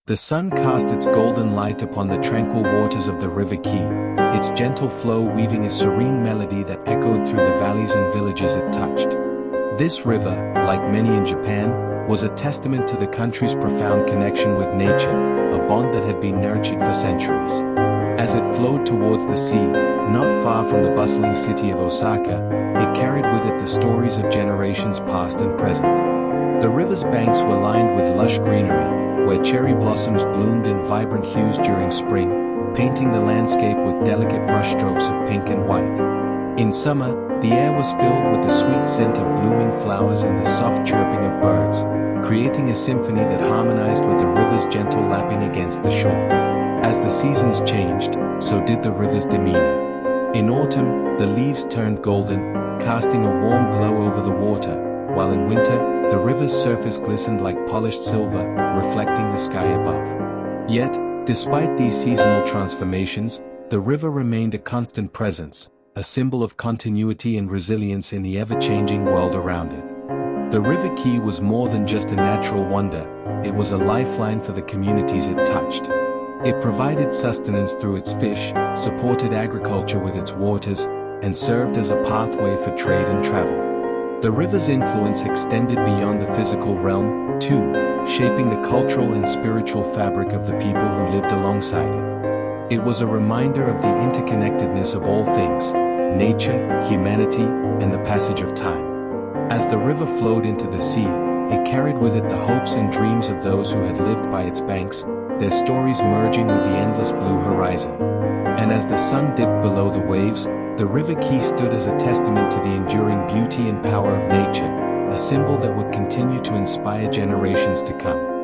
The sun cast its golden light upon the tranquil waters of the River Key, its gentle flow weaving a serene melody that echoed through the valleys and villages it touched. This river, like many in Japan, was a testament to the country's profound connection with nature, a bond that had been nurtured for centuries. As it flowed towards the sea, not far from the bustling city of Osaka, it carried with it the stories of generations past and present. The river's banks were lined with lush greenery, where cherry blossoms bloomed in vibrant hues during spring, painting the landscape with delicate brushstrokes of pink and white. In summer, the air was filled with the sweet scent of blooming flowers and the soft chirping of birds, creating a symphony that harmonized with the river's gentle lapping against the shore. As the seasons changed, so did the river's demeanor. In autumn, the leaves turned golden, casting a warm glow over the water, while in winter, the river's surface glistened like polished silver, reflecting the sky above. Yet, despite these seasonal transformations, the river remained a constant presence, a symbol of continuity and resilience in the ever-changing world around it. The River Key was more than just a natural wonder, it was a lifeline for the communities it touched. It provided sustenance through its fish, supported agriculture with its waters, and served as a pathway for trade and travel. The river's influence extended beyond the physical realm, too, shaping the cultural and spiritual fabric of the people who lived alongside it. It was a reminder of the interconnectedness of all things, nature, humanity, and the passage of time. As the river flowed into the sea, it carried with it the hopes and dreams of those who had lived by its banks, their stories merging with the endless blue horizon. And as the sun dipped below the waves, the River Key stood as a testament to the enduring beauty and power of nature, a symbol that would continue to inspire generations to come.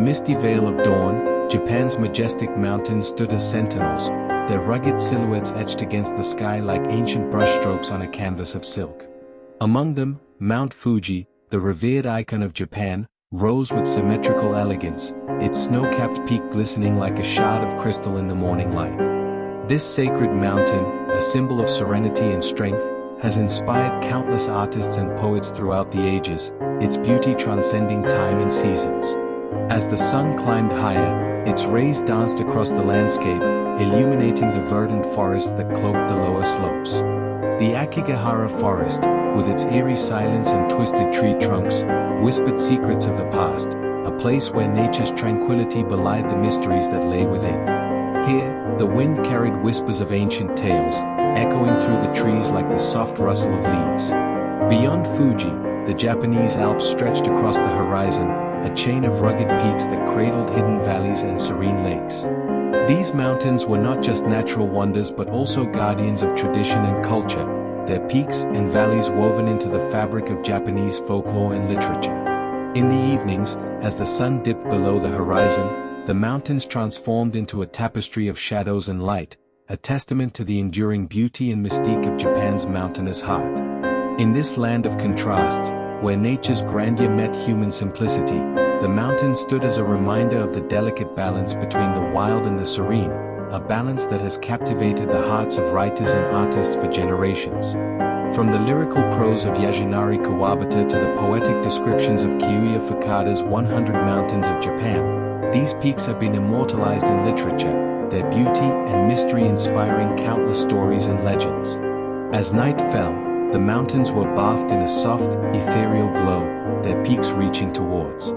misty veil of dawn, Japan's majestic mountains stood as sentinels, their rugged silhouettes etched against the sky like ancient brushstrokes on a canvas of silk. Among them, Mount Fuji, the revered icon of Japan, rose with symmetrical elegance, its snow-capped peak glistening like a shard of crystal in the morning light. This sacred mountain, a symbol of serenity and strength, has inspired countless artists and poets throughout the ages, its beauty transcending time and seasons. As the sun climbed higher, its rays danced across the landscape, illuminating the verdant forests that cloaked the lower slopes. The Akigahara Forest, with its eerie silence and twisted tree trunks, whispered secrets of the past, a place where nature's tranquility belied the mysteries that lay within. Here, the wind carried whispers of ancient tales, echoing through the trees like the soft rustle of leaves. Beyond Fuji, the Japanese Alps stretched across the horizon, a chain of rugged peaks that cradled hidden valleys and serene lakes. These mountains were not just natural wonders but also guardians of tradition and culture, their peaks and valleys woven into the fabric of Japanese folklore and literature. In the evenings, as the sun dipped below the horizon, the mountains transformed into a tapestry of shadows and light, a testament to the enduring beauty and mystique of Japan's mountainous heart. In this land of contrasts, where nature's grandeur met human simplicity, the mountains stood as a reminder of the delicate balance between the wild and the serene, a balance that has captivated the hearts of writers and artists for generations. From the lyrical prose of Yasunari Kawabata to the poetic descriptions of Kiyoya Fukada's 100 Mountains of Japan, these peaks have been immortalized in literature, their beauty and mystery inspiring countless stories and legends. As night fell, the mountains were bathed in a soft, ethereal glow, their peaks reaching towards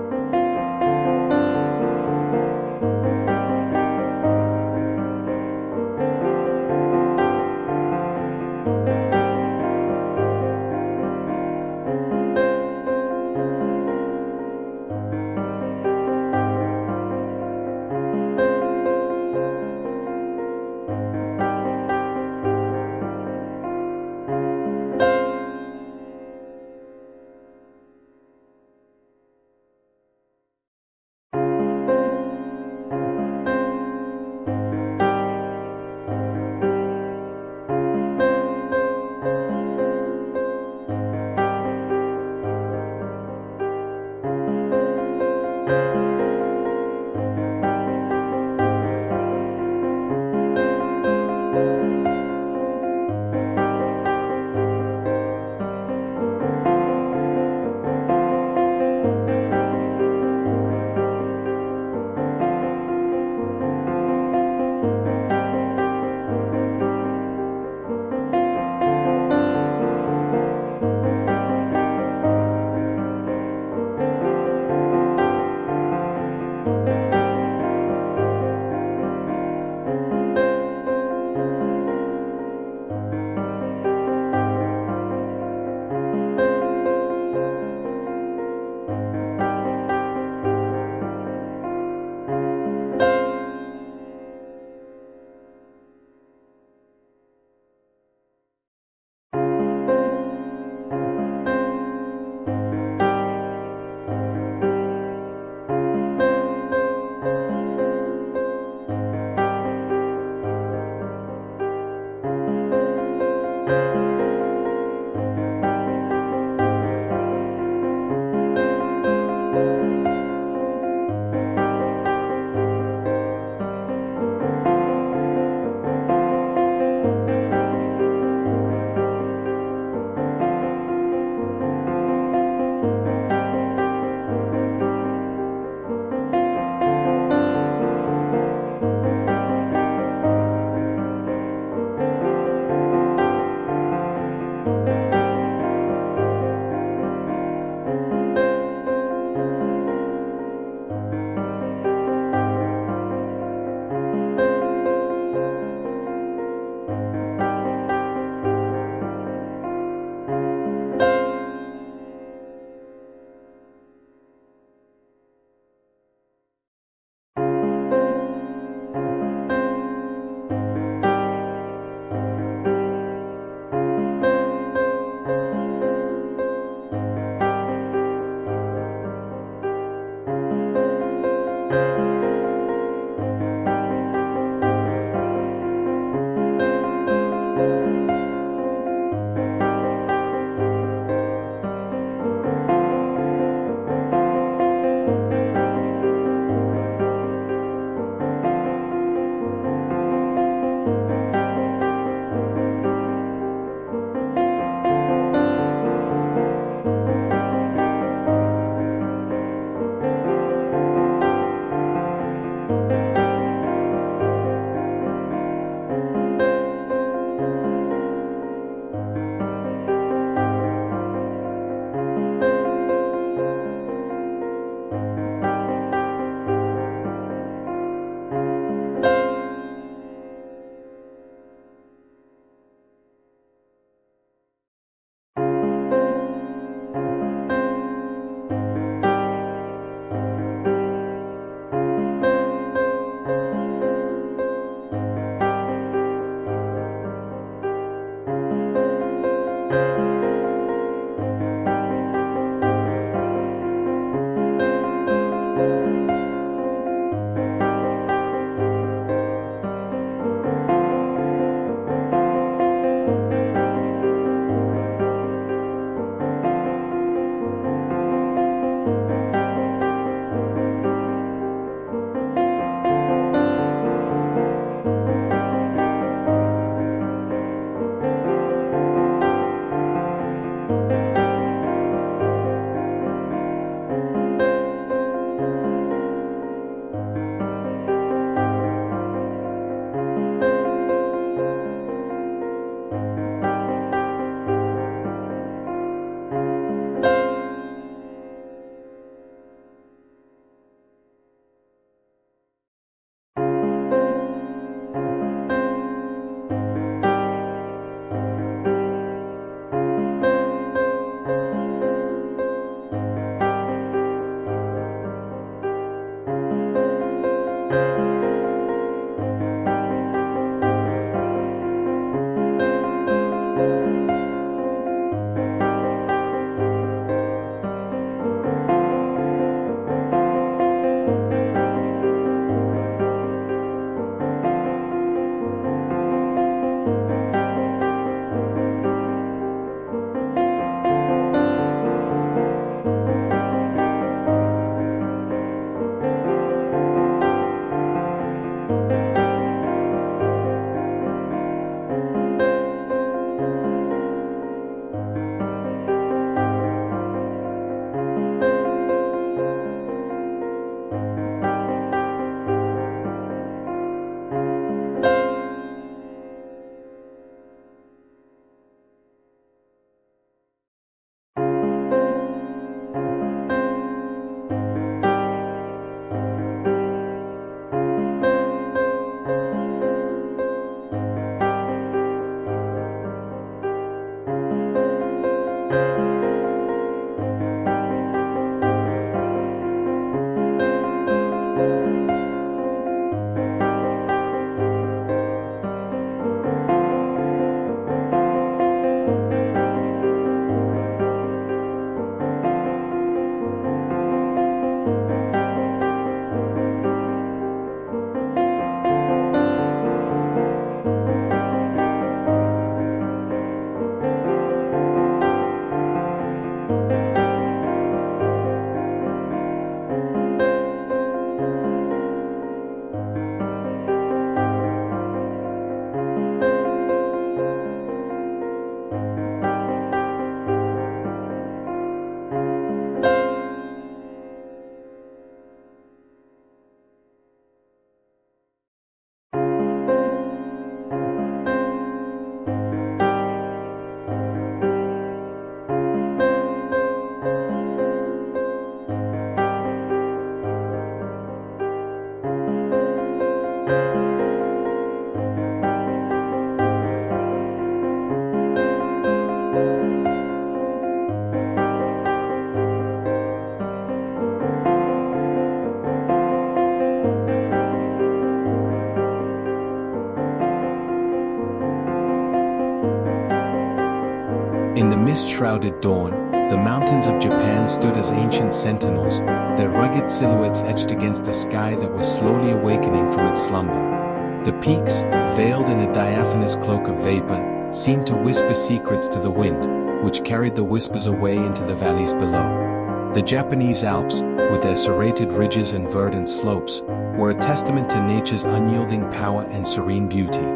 In the mist-shrouded dawn, the mountains of Japan stood as ancient sentinels, their rugged silhouettes etched against a sky that was slowly awakening from its slumber. The peaks, veiled in a diaphanous cloak of vapor, seemed to whisper secrets to the wind, which carried the whispers away into the valleys below. The Japanese Alps, with their serrated ridges and verdant slopes, were a testament to nature's unyielding power and serene beauty.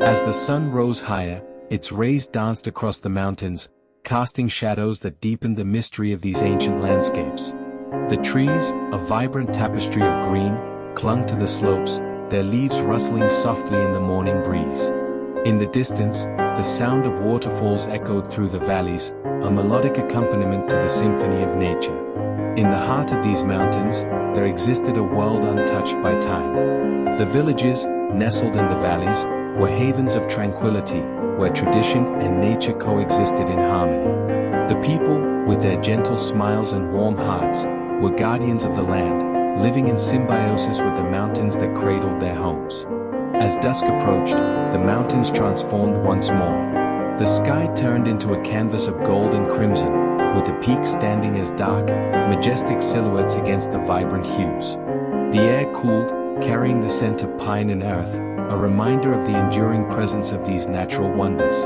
As the sun rose higher, its rays danced across the mountains, casting shadows that deepened the mystery of these ancient landscapes. The trees, a vibrant tapestry of green, clung to the slopes, their leaves rustling softly in the morning breeze. In the distance, the sound of waterfalls echoed through the valleys, a melodic accompaniment to the symphony of nature. In the heart of these mountains, there existed a world untouched by time. The villages, nestled in the valleys, were havens of tranquility, where tradition and nature coexisted in harmony. The people, with their gentle smiles and warm hearts, were guardians of the land, living in symbiosis with the mountains that cradled their homes. As dusk approached, the mountains transformed once more. The sky turned into a canvas of gold and crimson, with the peaks standing as dark, majestic silhouettes against the vibrant hues. The air cooled, carrying the scent of pine and earth, a reminder of the enduring presence of these natural wonders.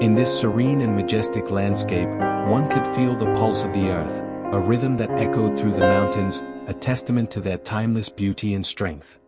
In this serene and majestic landscape, one could feel the pulse of the earth, a rhythm that echoed through the mountains, a testament to their timeless beauty and strength.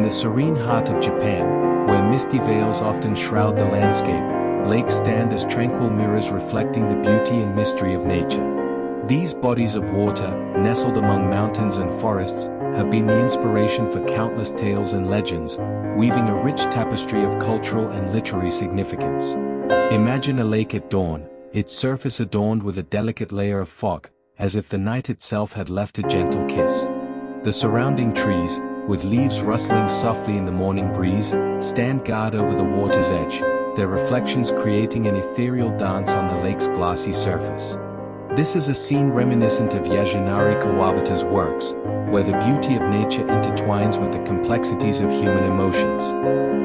the serene heart of Japan, where misty veils often shroud the landscape, lakes stand as tranquil mirrors reflecting the beauty and mystery of nature. These bodies of water, nestled among mountains and forests, have been the inspiration for countless tales and legends, weaving a rich tapestry of cultural and literary significance. Imagine a lake at dawn, its surface adorned with a delicate layer of fog, as if the night itself had left a gentle kiss. The surrounding trees, with leaves rustling softly in the morning breeze, stand guard over the water's edge, their reflections creating an ethereal dance on the lake's glossy surface. This is a scene reminiscent of Yasunari Kawabata's works, where the beauty of nature intertwines with the complexities of human emotions.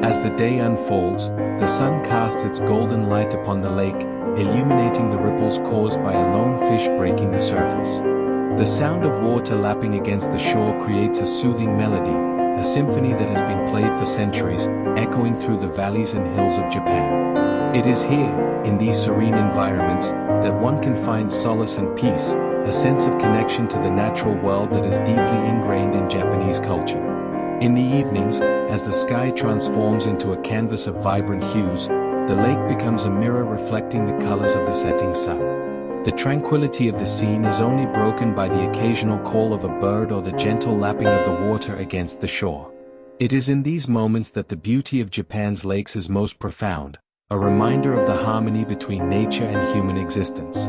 As the day unfolds, the sun casts its golden light upon the lake, illuminating the ripples caused by a lone fish breaking the surface. The sound of water lapping against the shore creates a soothing melody, a symphony that has been played for centuries, echoing through the valleys and hills of Japan. It is here, in these serene environments, that one can find solace and peace, a sense of connection to the natural world that is deeply ingrained in Japanese culture. In the evenings, as the sky transforms into a canvas of vibrant hues, the lake becomes a mirror reflecting the colors of the setting sun. The tranquility of the scene is only broken by the occasional call of a bird or the gentle lapping of the water against the shore. It is in these moments that the beauty of Japan's lakes is most profound, a reminder of the harmony between nature and human existence.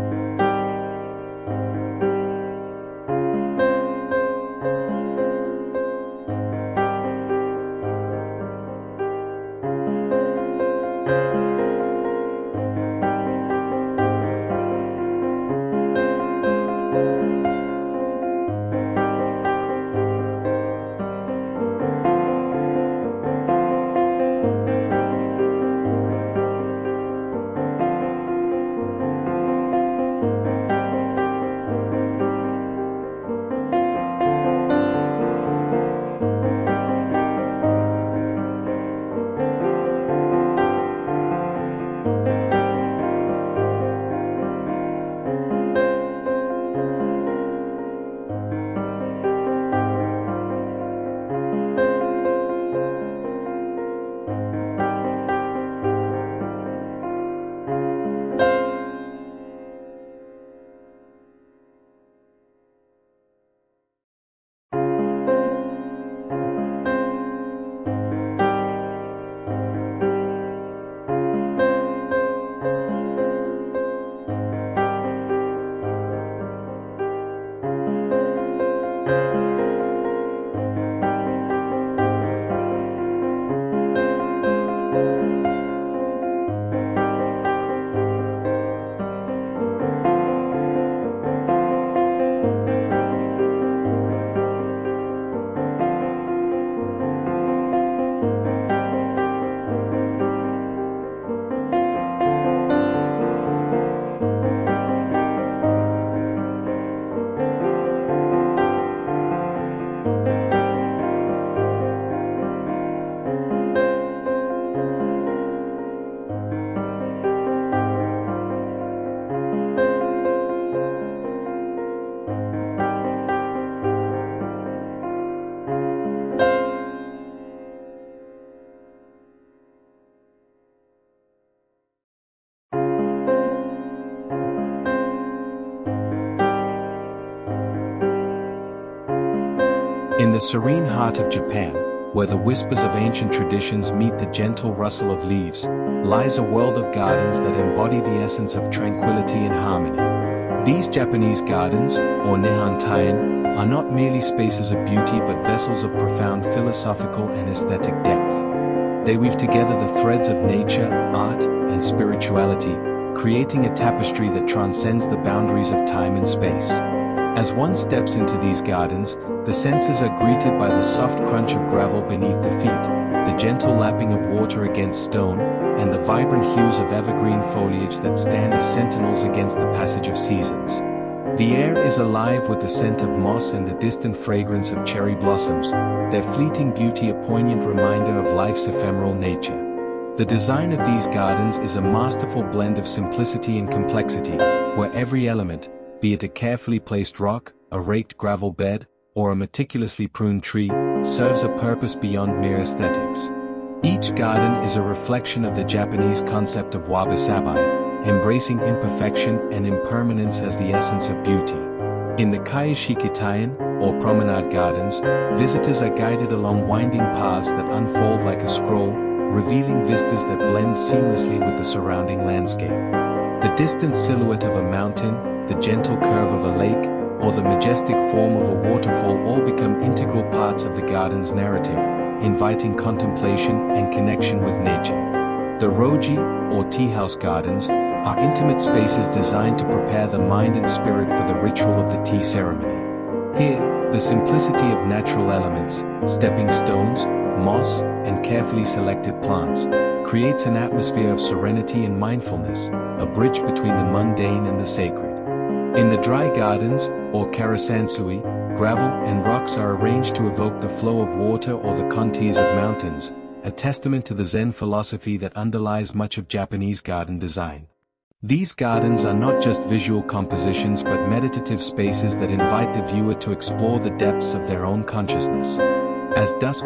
In the serene heart of Japan, where the whispers of ancient traditions meet the gentle rustle of leaves, lies a world of gardens that embody the essence of tranquility and harmony. These Japanese gardens, or Nihon-taien, are not merely spaces of beauty but vessels of profound philosophical and aesthetic depth. They weave together the threads of nature, art, and spirituality, creating a tapestry that transcends the boundaries of time and space. As one steps into these gardens, the senses are greeted by the soft crunch of gravel beneath the feet, the gentle lapping of water against stone, and the vibrant hues of evergreen foliage that stand as sentinels against the passage of seasons. The air is alive with the scent of moss and the distant fragrance of cherry blossoms, their fleeting beauty a poignant reminder of life's ephemeral nature. The design of these gardens is a masterful blend of simplicity and complexity, where every element, be it a carefully placed rock, a raked gravel bed, or a meticulously pruned tree, serves a purpose beyond mere aesthetics. Each garden is a reflection of the Japanese concept of wabi-sabi, embracing imperfection and impermanence as the essence of beauty. In the Kaishikitayan, or promenade gardens, visitors are guided along winding paths that unfold like a scroll, revealing vistas that blend seamlessly with the surrounding landscape. The distant silhouette of a mountain, the gentle curve of a lake, or the majestic form of a waterfall all become integral parts of the garden's narrative, inviting contemplation and connection with nature. The Roji, or tea house gardens, are intimate spaces designed to prepare the mind and spirit for the ritual of the tea ceremony. Here, the simplicity of natural elements, stepping stones, moss, and carefully selected plants, creates an atmosphere of serenity and mindfulness, a bridge between the mundane and the sacred. In the dry gardens, or karasansui, gravel and rocks are arranged to evoke the flow of water or the kontis of mountains, a testament to the Zen philosophy that underlies much of Japanese garden design. These gardens are not just visual compositions but meditative spaces that invite the viewer to explore the depths of their own consciousness. As dusk